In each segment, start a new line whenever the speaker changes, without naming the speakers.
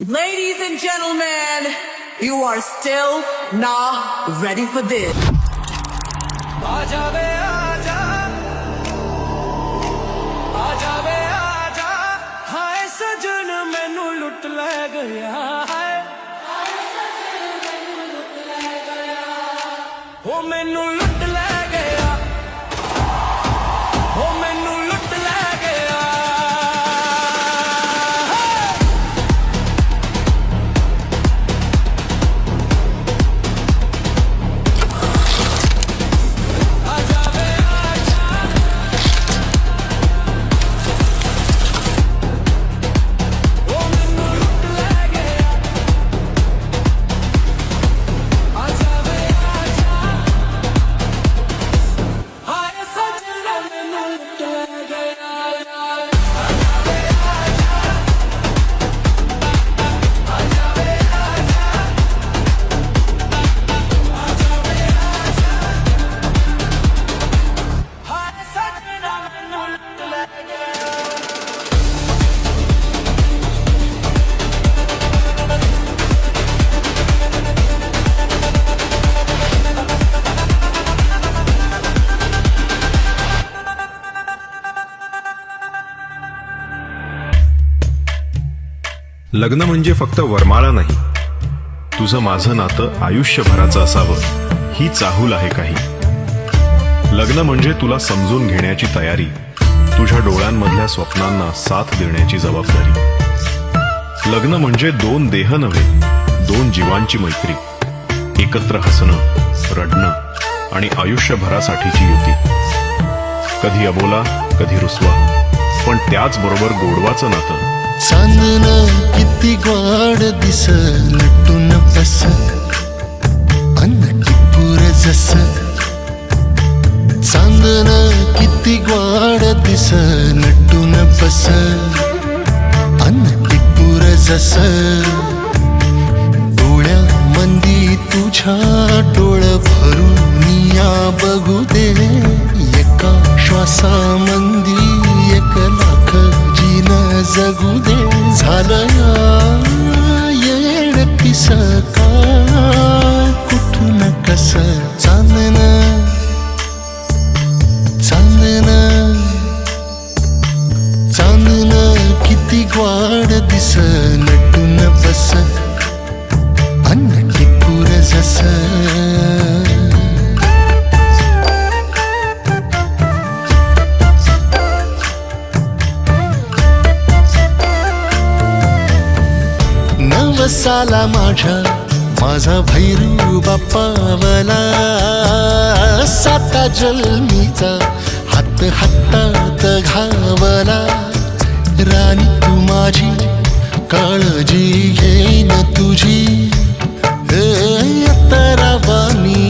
Ladies and gentlemen, you are still not ready for this.
आजा वे आजा, आजा वे आजा, हाय सजन मैनू लुट ले गया है, ओ मैनू लुट ले गया, ओ मैनू लुट ले गया।
लग्न म्हणजे फक्त वरमाळा नाही, तुझं माझं नातं आयुष्यभराचं असावं ही चाहूल आहे काही. लग्न म्हणजे तुला समजून घेण्याची तयारी, तुझ्या डोळ्यांमधल्या स्वप्नांना साथ देण्याची जबाबदारी. लग्न म्हणजे दोन देह नव्हे, दोन जीवांची मैत्री, एकत्र हसणं, रडणं आणि आयुष्यभरासाठीची युती. कधी अबोला, कधी रुसवा, पण त्याचबरोबर गोडवाचं नातं.
चांदण किती गोड दिस नटून बस, अन्न टिपूर जस. चांदण किती गोड दिस नटून बस, अन्न टिपूर जस. डोळ्या मंदी तुझ्या डोळ भरून या बघू दे, एका श्वासामंदी 1,00,000 जीन जगू दे. झालं येड पिस का कुठून कस. चांदण चांदण चांदण किती गोड दिस नटून बस, अन्न टिपूर जस. नवसाला माझा भैरू बापावला, साता जन्मीचा हात हातात घावला. राणी तू माझी काळजी घेईन तुझी, अत्तरावानी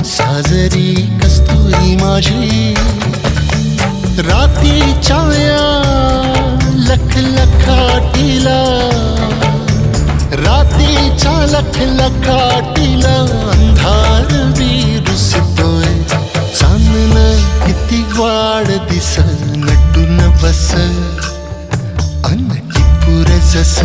साजरी कस्तुरी माझी. रात्रीच्या लखलखाटीला, रात्रीच्या लखलखाटीला अंधार विरुसतोय. चांदण किती वाढ दिस नटून बस, अन्न टिपूर जस.